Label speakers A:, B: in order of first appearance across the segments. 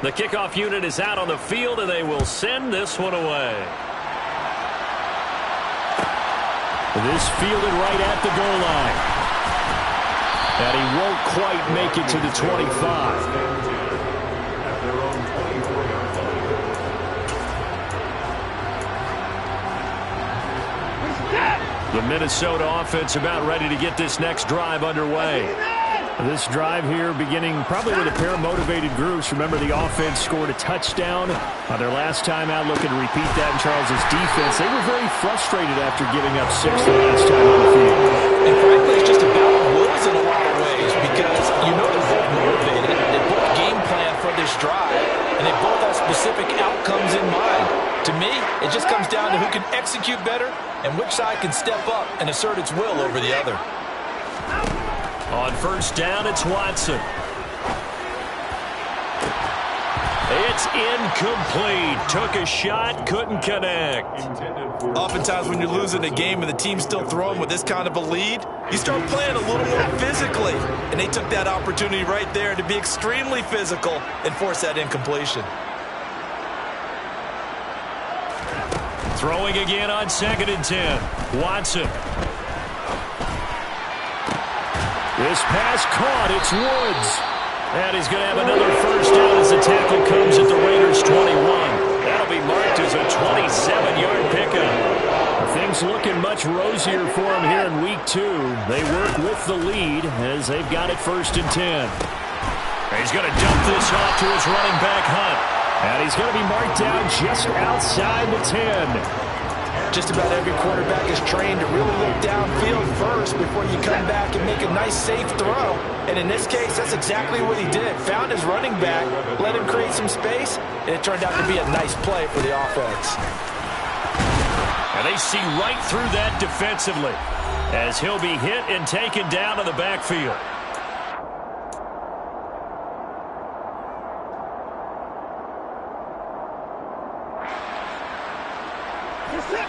A: The kickoff unit is out on the field, and they will send this one away. This fielded right at the goal line. And he won't quite make it to the 25. The Minnesota offense about ready to get this next drive underway. This drive here beginning probably with a pair of motivated groups. Remember, the offense scored a touchdown on their last time out, looking to repeat that in Charles's defense. They were very frustrated after giving up 6 the last time on the field.
B: And frankly, it's just about wills in a lot of ways because you know they're both motivated. They both game plan for this drive, and they both have specific outcomes in mind. To me, it just comes down to who can execute better and which side can step up and assert its will over the other.
A: On first down, it's Watson. It's incomplete. Took a shot, couldn't connect.
B: Oftentimes when you're losing a game and the team's still throwing with this kind of a lead, you start playing a little more physically. And they took that opportunity right there to be extremely physical and force that incompletion.
A: Throwing again on 2nd and 10. Watson. This pass caught. It's Woods. And he's going to have another first down as the tackle comes at the Raiders' 21. That'll be marked as a 27-yard pickup. Things looking much rosier for him here in Week 2. They work with the lead as they've got it 1st and 10. He's going to dump this off to his running back, Hunt. And he's going to be marked down just outside the 10.
B: Just about every quarterback is trained to really look downfield first before you come back and make a nice, safe throw. And in this case, that's exactly what he did. Found his running back, let him create some space, and it turned out to be a nice play for the offense.
A: And they see right through that defensively as he'll be hit and taken down to the backfield.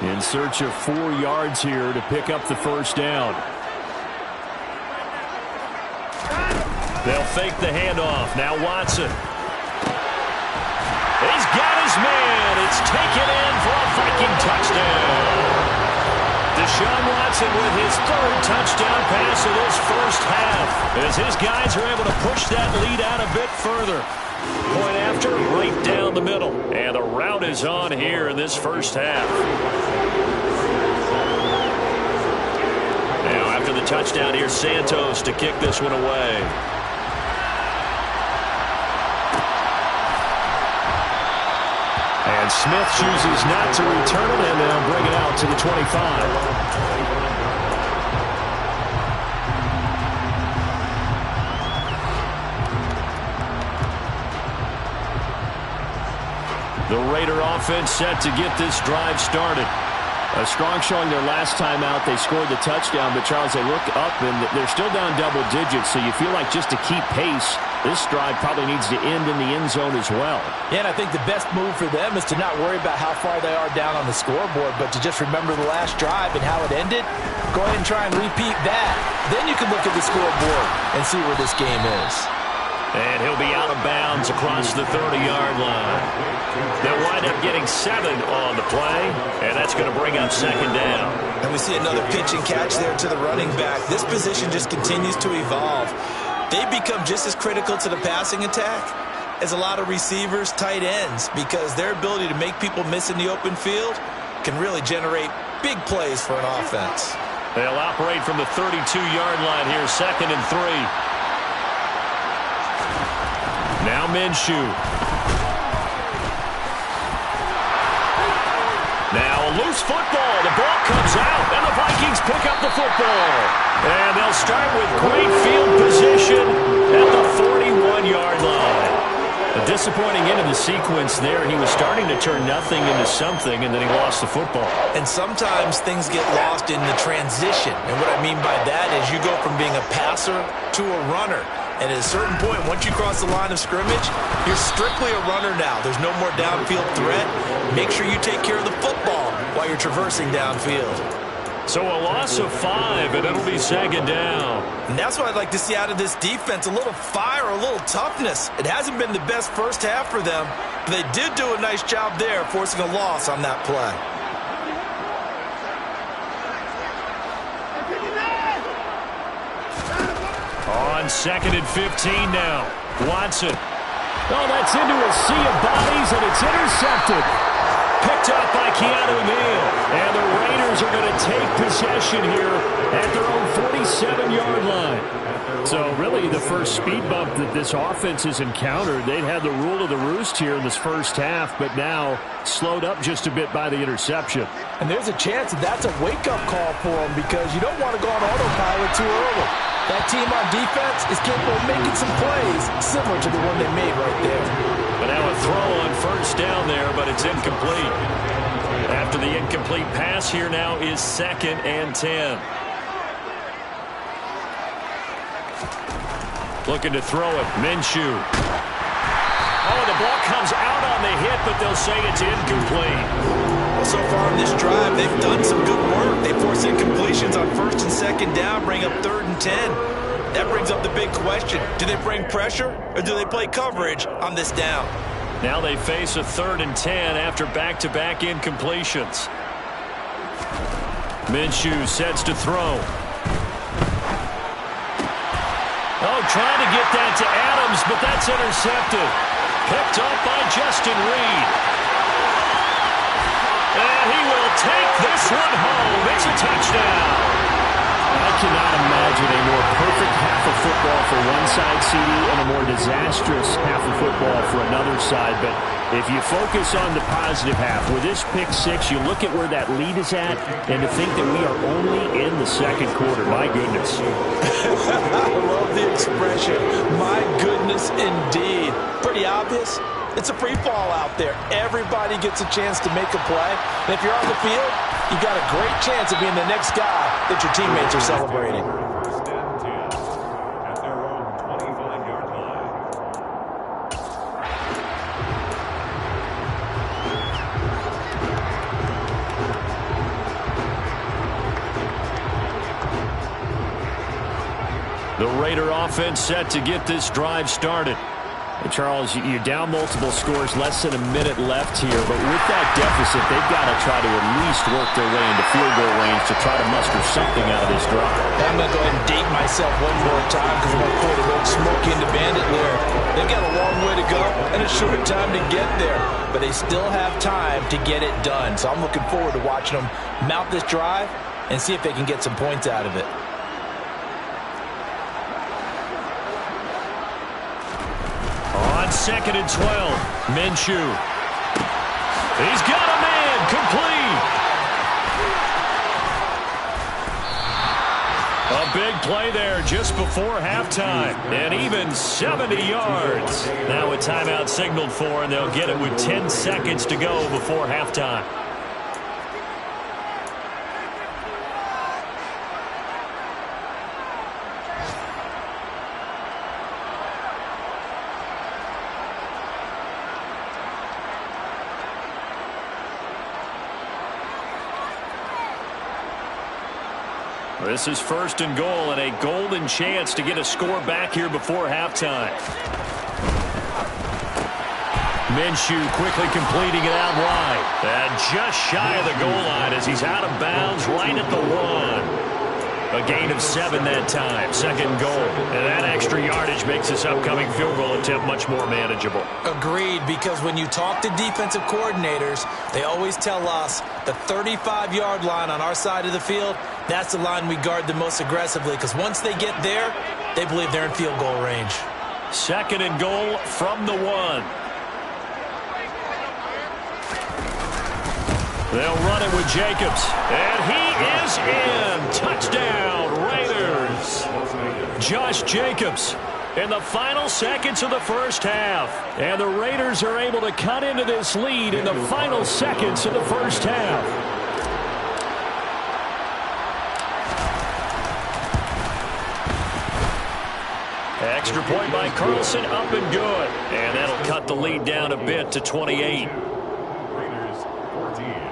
A: In search of 4 yards here to pick up the first down. They'll fake the handoff. Now Watson. He's got his man. It's taken in for a Viking touchdown. Deshaun Watson with his 3rd touchdown pass of this first half as his guys are able to push that lead out a bit further. Point after, right down the middle. And the route is on here in this first half. Now after the touchdown, here's Santos to kick this one away. And Smith chooses not to return it, and they'll bring it out to the 25. The Raider offense set to get this drive started. A strong showing their last time out. They scored the touchdown, but Charles, they look up and they're still down double digits, so you feel like just to keep pace, this drive probably needs to end in the end zone as well.
B: Yeah, and I think the best move for them is to not worry about how far they are down on the scoreboard, but to just remember the last drive and how it ended. Go ahead and try and repeat that. Then you can look at the scoreboard and see where this game is.
A: And he'll be out of bounds across the 30-yard line. They'll wind up getting 7 on the play, and that's going to bring up 2nd down.
B: And we see another pitch and catch there to the running back. This position just continues to evolve. They become just as critical to the passing attack as a lot of receivers, tight ends, because their ability to make people miss in the open field can really generate big plays for an offense.
A: They'll operate from the 32-yard line here, 2nd and 3. Now Minshew. Now a loose football. The ball comes out, and the Vikings pick up the football. And they'll start with great field position at the 41-yard line. A disappointing end of the sequence there. He was starting to turn nothing into something, and then he lost the football.
B: And sometimes things get lost in the transition. And what I mean by that is you go from being a passer to a runner. And at a certain point, once you cross the line of scrimmage, you're strictly a runner now. There's no more downfield threat. Make sure you take care of the football while you're traversing downfield.
A: So a loss of 5, and it'll be second down.
B: And that's what I'd like to see out of this defense, a little fire, a little toughness. It hasn't been the best first half for them, but they did do a nice job there forcing a loss on that play.
A: On 2nd and 15 now. Watson. Oh, that's into a sea of bodies, and it's intercepted. Picked up by Keanu Neal. And the Raiders are going to take possession here at their own 47-yard line. So really the first speed bump that this offense has encountered. They'd had the rule of the roost here in this first half, but now slowed up just a bit by the interception.
C: And there's a chance that that's a wake-up call for them because you don't want to go on autopilot too early. That team on defense is capable of making some plays similar to the one they made right there.
A: But now a throw on first down there, but it's incomplete. After the incomplete pass here now is 2nd and 10. Looking to throw it. Minshew. Oh, the ball comes out on the hit, but they'll say it's incomplete.
B: Well, so far in this drive, they've done some good work. They force incompletions on 1st and 2nd down, bring up 3rd and 10. That brings up the big question. Do they bring pressure, or do they play coverage on this down?
A: Now they face a 3rd and 10 after back-to-back incompletions. Minshew sets to throw. Oh, trying to get that to Adams, but that's intercepted. Picked up by Justin Reed. And he will take this one home. It's a touchdown.
D: I cannot imagine a more perfect half of football for one side, CD, and a more disastrous half of football for another side. But if you focus on the positive half, with this pick six, you look at where that lead is at, and to think that we are only in the second quarter. My goodness.
B: I love the expression. My goodness, indeed. Pretty obvious. It's a free fall out there. Everybody gets a chance to make a play. And if you're on the field, you've got a great chance of being the next guy that your teammates are celebrating.
E: At their own 25-yard line.
A: The Raider offense set to get this drive started. Charles, you're down multiple scores, less than a minute left here, but with that deficit, they've got to try to at least work their way into field goal range to try to muster something out of this drive.
B: I'm going to go ahead and date myself one more time because I'm going to quote an old Smokey and the Bandit lyric. They've got a long way to go and a short time to get there, but they still have time to get it done. So I'm looking forward to watching them mount this drive and see if they can get some points out of it.
A: On 2nd and 12, Minshew. He's got a man, complete. A big play there just before halftime, and even 70 yards. Now a timeout signaled for, and they'll get it with 10 seconds to go before halftime. This is 1st and goal and a golden chance to get a score back here before halftime. Minshew quickly completing it out wide. And just shy of the goal line as he's out of bounds right at the 1. A gain of 7 that time. 2nd goal. And that extra yardage makes this upcoming field goal attempt much more manageable.
B: Agreed, because when you talk to defensive coordinators, they always tell us the 35-yard line on our side of the field, that's the line we guard the most aggressively, because once they get there, they believe they're in field goal range.
A: 2nd and goal from the 1. They'll run it with Jacobs. And he is in. Touchdown, Raiders. Josh Jacobs in the final seconds of the first half. And the Raiders are able to cut into this lead in the final seconds of the first half. Extra point by Carlson, up and good. And that'll cut the lead down a bit to 28.
E: Raiders 14.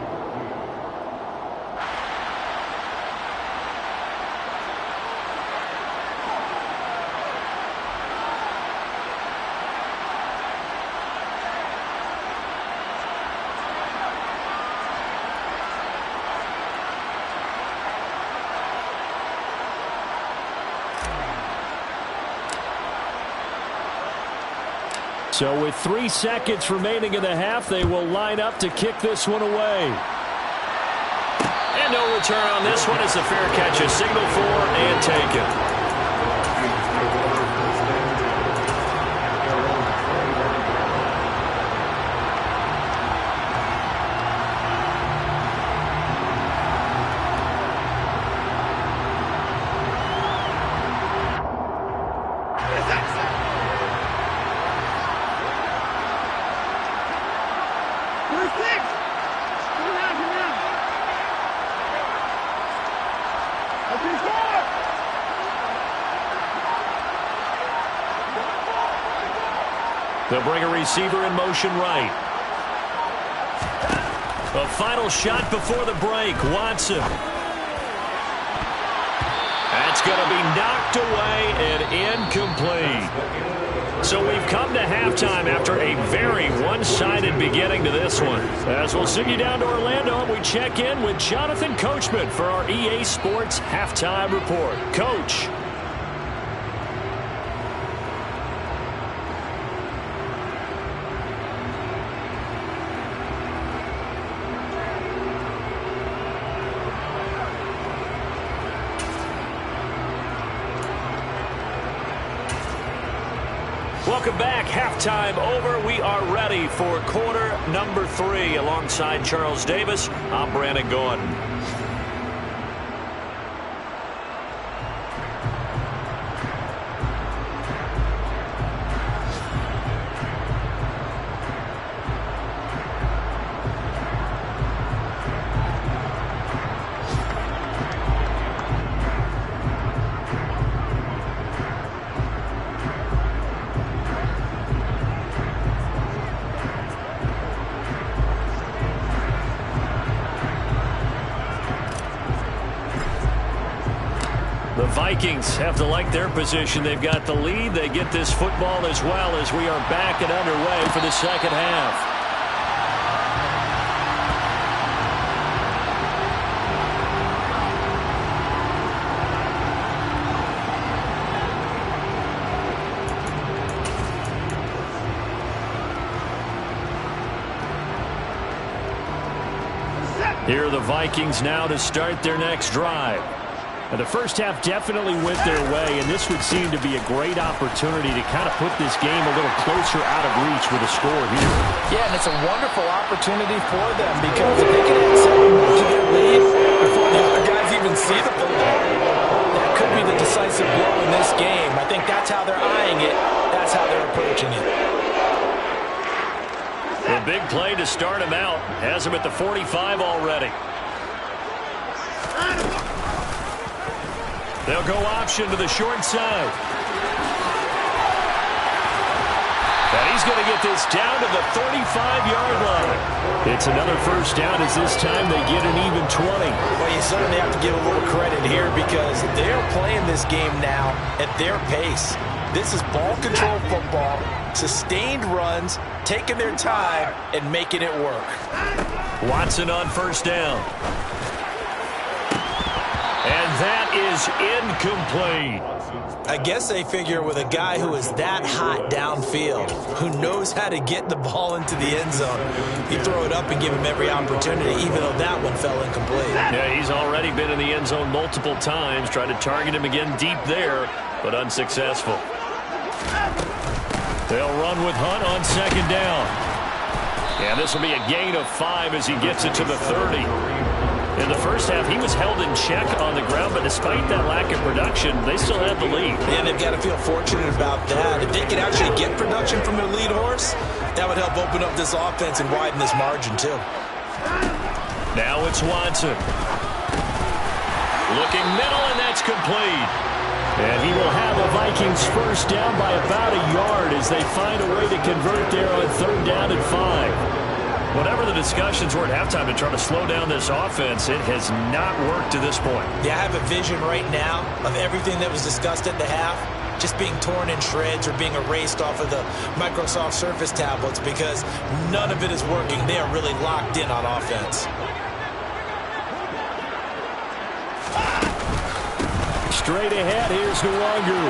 A: So with 3 seconds remaining in the half, they will line up to kick this one away. And no return on this one as the fair catch is signaled for and taken. They'll bring a receiver in motion right. A final shot before the break. Watson. That's going to be knocked away and incomplete. So we've come to halftime after a very one-sided beginning to this one. As we'll send you down to Orlando, and we check in with Jonathan Coachman for our EA Sports Halftime Report. Coach. Welcome back. Halftime over. We are ready for quarter number 3. Alongside Charles Davis, I'm Brandon Gordon. Vikings have to like their position. They've got the lead. They get this football as well as we are back and underway for the second half. Here are the Vikings now to start their next drive. Now, the first half definitely went their way, and this would seem to be a great opportunity to kind of put this game a little closer out of reach with a score here.
C: Yeah, and it's a wonderful opportunity for them because if they can add something more to their lead before the other guys even see the football, that could be the decisive blow in this game. I think that's how they're eyeing it. That's how they're approaching it.
A: A big play to start him out. Has him at the 45 already. They'll go option to the short side. And he's going to get this down to the 35-yard line. It's another first down as this time they get an even 20.
B: Well, you certainly have to give a little credit here because they're playing this game now at their pace. This is ball control football, sustained runs, taking their time, and making it work.
A: Watson on first down. And that is incomplete.
B: I guess they figure with a guy who is that hot downfield, who knows how to get the ball into the end zone, you throw it up and give him every opportunity, even though that one fell incomplete.
A: Yeah, he's already been in the end zone multiple times, tried to target him again deep there, but unsuccessful. They'll run with Hunt on second down. And this will be a gain of 5 as he gets it to the 30. In the first half, he was held in check on the ground, but despite that lack of production, they still have the lead.
B: And they've got to feel fortunate about that. If they can actually get production from their lead horse, that would help open up this offense and widen this margin, too.
A: Now it's Watson. Looking middle, and that's complete. And he will have a Vikings first down by about a yard as they find a way to convert there on third down and 5. Whatever the discussions were at halftime to try to slow down this offense, it has not worked to this point.
B: Yeah, I have a vision right now of everything that was discussed at the half just being torn in shreds or being erased off of the Microsoft Surface tablets because none of it is working. They are really locked in on offense.
A: Straight ahead, here's Nwangu.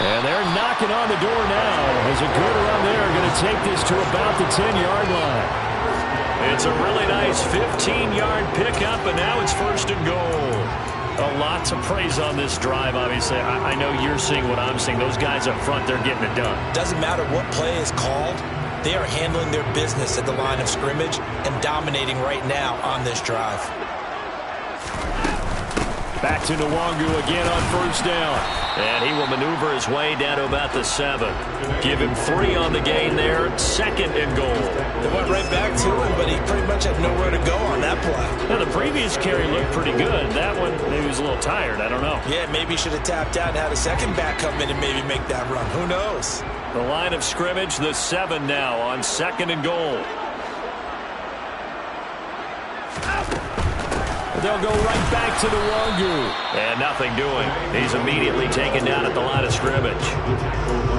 A: And they're knocking on the door now as a good run there going to take this to about the 10-yard line. It's a really nice 15-yard pickup, and now it's first and goal. A lot to praise on this drive, obviously. I know you're seeing what I'm seeing. Those guys up front, they're getting it done.
B: Doesn't matter what play is called. They are handling their business at the line of scrimmage and dominating right now on this drive.
A: Back to Nwangu again on first down. And he will maneuver his way down to about the 7. Give him 3 on the gain there. Second and goal.
B: They went right back to him, but he pretty much had nowhere to go on that play.
A: Now, the previous carry looked pretty good. That one, maybe he was a little tired. I don't know.
B: Yeah, maybe he should have tapped out and had a second back come in and maybe make that run. Who knows?
A: The line of scrimmage, the 7 now on second and goal. They'll go right back to Nwangu. And nothing doing. He's immediately taken down at the line of scrimmage.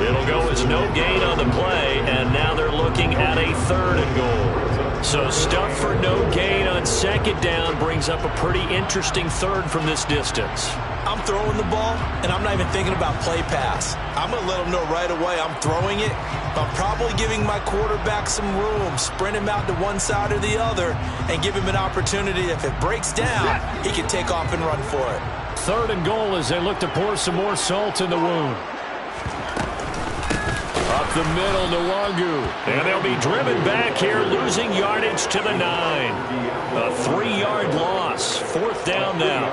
A: It'll go as no gain on the play, and now they're looking at a third and goal. So stuff for no gain on second down brings up a pretty interesting third from this distance.
B: I'm throwing the ball, and I'm not even thinking about play pass. I'm going to let them know right away I'm throwing it. I'm probably giving my quarterback some room, sprint him out to one side or the other, and give him an opportunity. If it breaks down, he can take off and run for it.
A: Third and goal as they look to pour some more salt in the wound. Up the middle, Nwangu. And they'll be driven back here, losing yardage to the 9. A 3-yard loss. Fourth down now.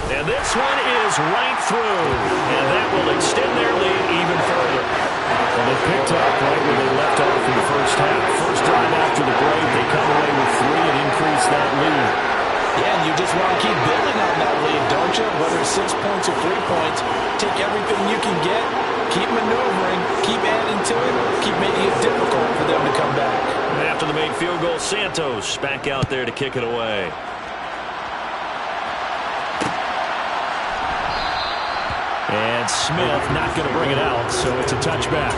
A: And this one is right through. And that will extend their lead even further. Well, they picked up right where they left off in the first half. First drive after the break, they come away with 3 and increase that lead.
C: Yeah, and you just want to keep building on that lead, don't you? Whether it's 6 points or 3 points, take everything you can get, keep maneuvering, keep adding to it, keep making it difficult for them to come back.
A: And after the made field goal, Santos back out there to kick it away. And Smith not going to bring it out, so it's a touchback.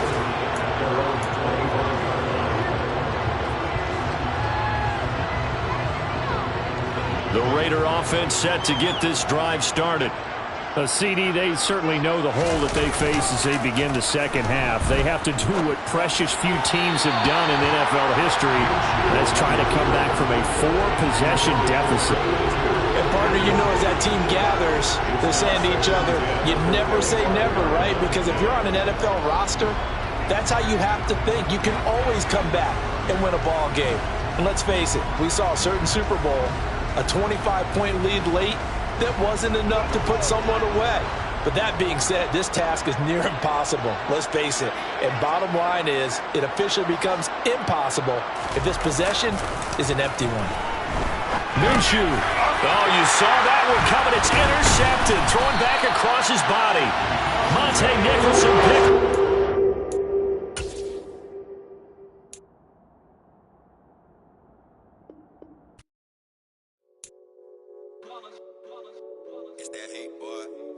A: The Raider offense set to get this drive started. CD, they certainly know the hole that they face as they begin the second half. They have to do what precious few teams have done in NFL history. That's try to come back from a 4-possession deficit.
C: And partner, you know, as that team gathers, they're saying to each other, you never say never, right? Because if you're on an NFL roster, that's how you have to think. You can always come back and win a ball game. And let's face it, we saw a certain Super Bowl, a 25-point lead late, that wasn't enough to put someone away. But that being said, this task is near impossible. Let's face it. And bottom line is, it officially becomes impossible if this possession is an empty one.
A: Minshew. Oh, you saw that one coming. It's intercepted. Thrown back across his body. Monte Nicholson picked.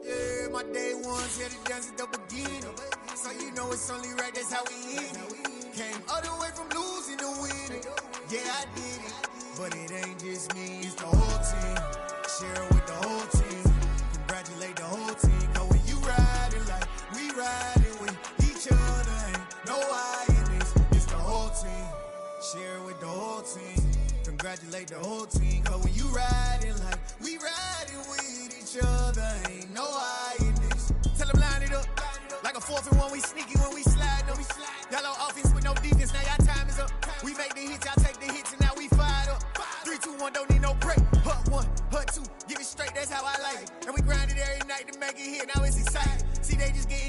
F: Yeah, my day ones had it done since the beginning. So you know it's only right, that's how we end it. Came all the way from losing to winning. Yeah, I did it. But it ain't just me, it's the whole team. Share it with the whole team. Congratulate the whole team. Cause when you riding like we riding with each other, ain't no I in this. It's the whole team. Share it with the whole team. Congratulate the whole team. Cause when you riding like we riding with each other, ain't no I in this. Tell them line it up. Like a 4th and 1, we sneaky when we slide them. Y'all on offense with no defense, now y'all time is up. We make the hits, y'all take the hits, and now we fired up. 3, 2, 1, don't need no break. Hut 1, hut 2, give it straight, that's how I like it. And we grind it every night to make it hit, now it's exciting. See, they just get